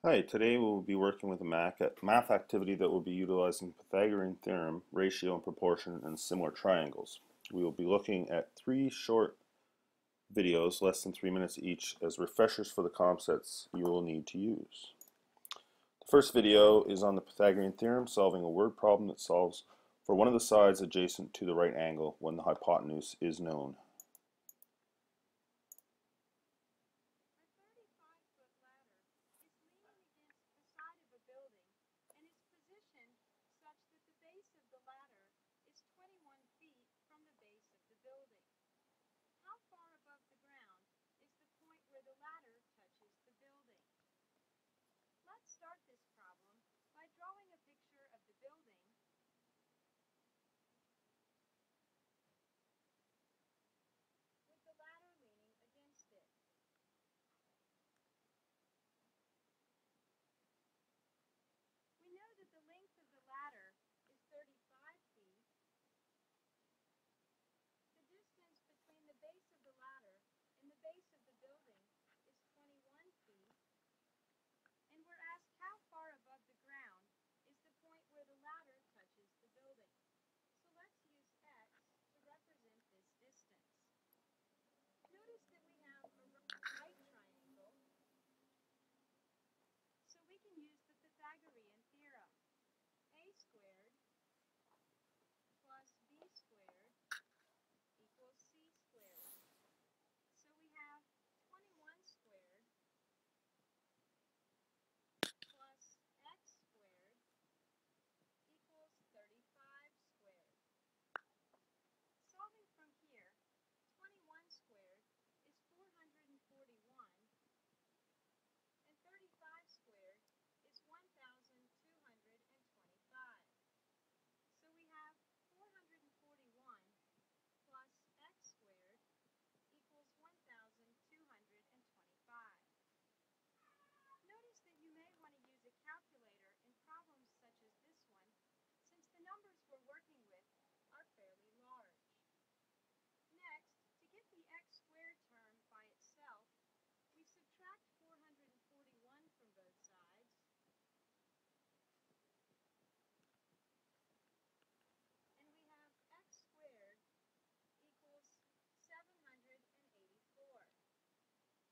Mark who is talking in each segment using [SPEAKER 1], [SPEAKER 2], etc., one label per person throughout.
[SPEAKER 1] Hi, today we'll be working with a math activity that will be utilizing Pythagorean theorem, ratio and proportion, and similar triangles. We will be looking at three short videos, less than 3 minutes each, as refreshers for the concepts you will need to use. The first video is on the Pythagorean theorem, solving a word problem that solves for one of the sides adjacent to the right angle when the hypotenuse is known.
[SPEAKER 2] A 35-foot ladder is leaning against the side of a building and is positioned such that the base of the ladder is 21 feet from the base of the building. How far above the ground is the point where the ladder touches the building? Let's start this problem by drawing a picture of the building with the ladder leaning against it. We know that the length of the ladder is 35 feet. The distance between the base of the ladder and the base of the building is 21 feet, and we're asked how far above the ground is the point where the ladder touches the building. So let's use x to represent this distance. Notice that we have a right triangle, so we can use the Pythagorean theorem. A squared plus b squared equals c squared. So we have 21 squared plus x squared equals 35 squared. Solving from here, 21 squared is 441, and 35 squared is 1,225. So we have 441 plus x squared equals 1,225. Notice that you may want to use a calculator in problems such as this one, since the numbers we're working with are fairly large. Next, to get the x squared term by itself, we subtract 441 from both sides, and we have x squared equals 784.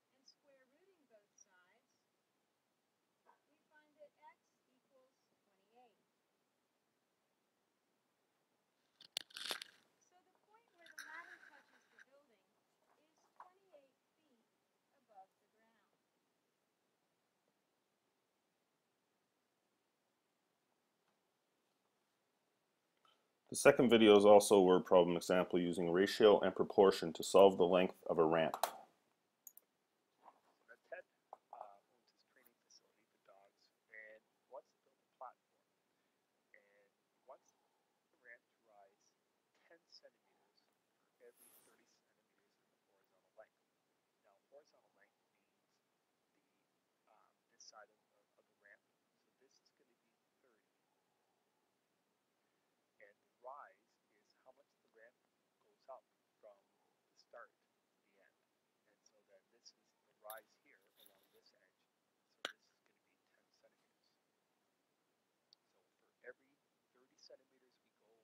[SPEAKER 2] And square rooting both sides, we find that x equals 28. So the point where the ladder touches the building is 28 feet above the ground.
[SPEAKER 1] The second video is also a word problem example using ratio and proportion to solve the length of a ramp.
[SPEAKER 3] Now, Ted owns his training facility for dogs and wants to build a platform. And he wants the ramp to rise 10 centimeters for every 30 centimeters in the horizontal length. Now, horizontal length means this side of the ramp. So this is going to be 30. And the rise is how much the ramp goes up from the start to the end. And so then this is the rise here along this edge. So this is going to be 10 centimeters. So for every 30 centimeters we go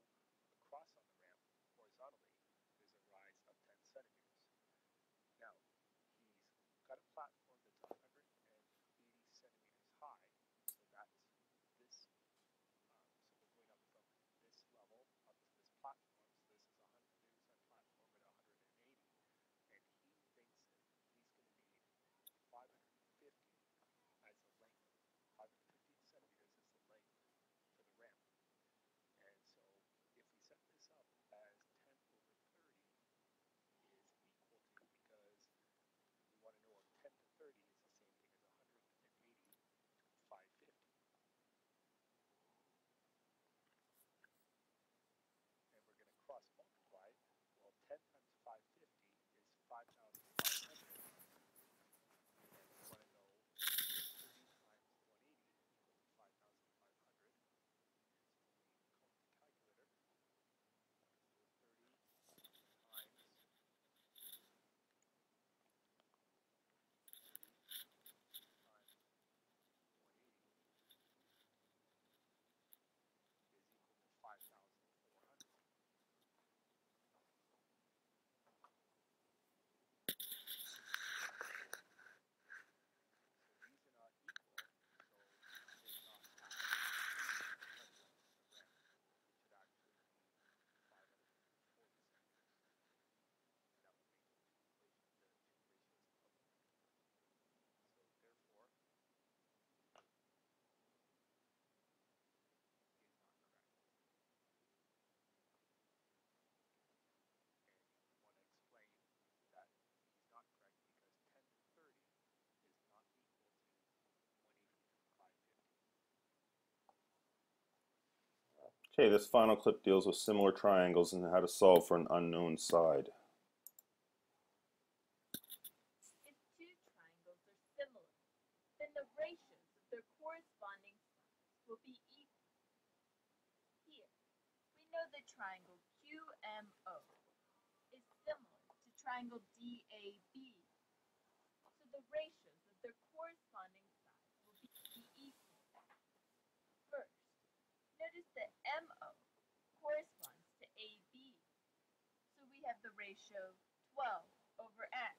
[SPEAKER 3] across on the ramp horizontally, there's a rise of 10 centimeters. Now, he's got a platform that's 180 centimeters high. So that's this. So we're going up from this level up to this platform. So this is 100. There's our platform at 180, and he thinks that he's going to need 550 as the length. 550 centimeters is the length for the ramp. And so if we set this up as 10 over 30 is equal to, because we want to know if 10 to 30
[SPEAKER 1] Okay, this final clip deals with similar triangles and how to solve for an unknown side.
[SPEAKER 2] If two triangles are similar, then the ratios of their corresponding sides will be equal. Here, we know that triangle QMO is similar to triangle DAB, so the ratios of their corresponding sides will be equal. First, notice that MO corresponds to AB, so we have the ratio 12 over X.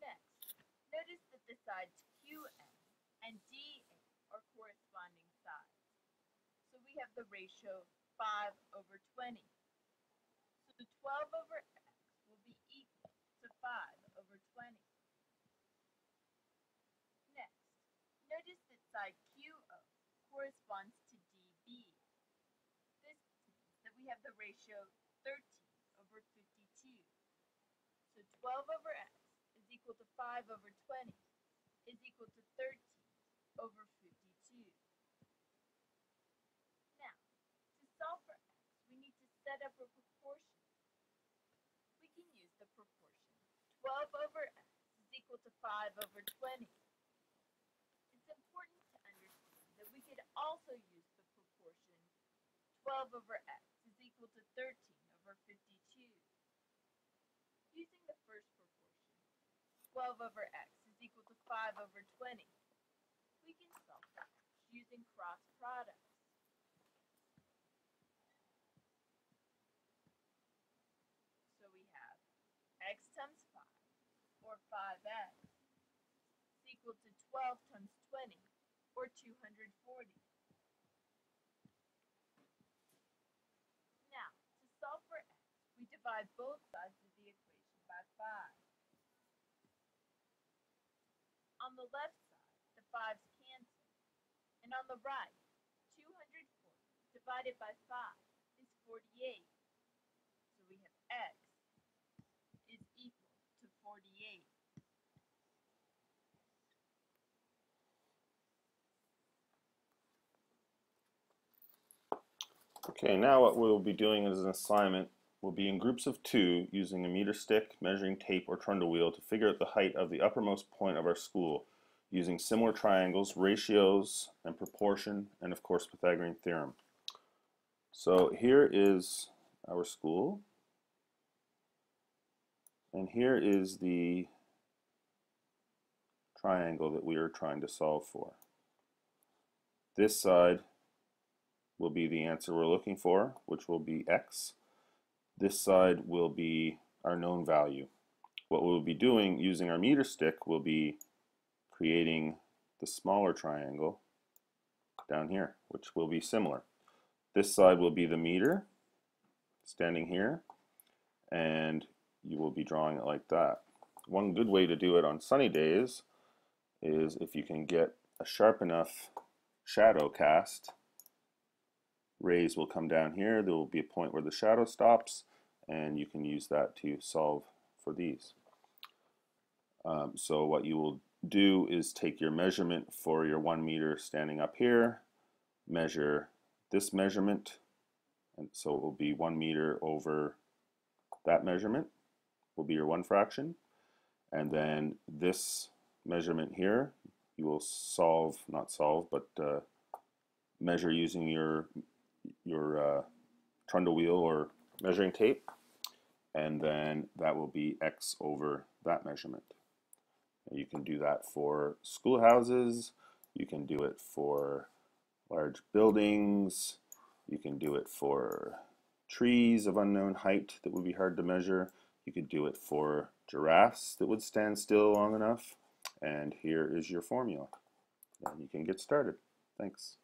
[SPEAKER 2] Next, notice that the sides QM and DA are corresponding sides, so we have the ratio 5 over 20. So 12 over X will be equal to 5 over 20. Next, notice that side QO corresponds to DB. This means that we have the ratio 13 over 52. So 12 over X is equal to 5 over 20 is equal to 13 over 52. Now, to solve for X, we need to set up a proportion. We can use the proportion 12 over X is equal to 5 over 20. It's important to understand that we could also use the proportion 12 over X is equal to 13 over 52. Using the first proportion, 12 over X is equal to 5 over 20, we can solve for X using cross products. So we have X times 5, or 5X, is equal to 12 times 20, or 240. Now, to solve for X, we divide both sides of the equation by 5. On the left side, the 5's cancel, and on the right, 240 divided by 5 is 48. So we have X is equal to 48.
[SPEAKER 1] Okay, now what we'll be doing as an assignment will be in groups of 2 using a meter stick, measuring tape, or trundle wheel to figure out the height of the uppermost point of our school using similar triangles, ratios, and proportion, and of course Pythagorean theorem. So here is our school, and here is the triangle that we are trying to solve for. This side will be the answer we're looking for, which will be X. This side will be our known value. What we'll be doing using our meter stick will be creating the smaller triangle down here, which will be similar. This side will be the meter standing here, and you will be drawing it like that. One good way to do it on sunny days is if you can get a sharp enough shadow cast. Rays will come down here. There will be a point where the shadow stops, and you can use that to solve for these. So what you will do is take your measurement for your 1 meter standing up here, measure this measurement, and so it will be 1 meter over that measurement will be your 1 fraction, and then this measurement here you will measure using your trundle wheel or measuring tape, and then that will be X over that measurement. And you can do that for schoolhouses, you can do it for large buildings, you can do it for trees of unknown height that would be hard to measure, you could do it for giraffes that would stand still long enough, and here is your formula, and you can get started. Thanks.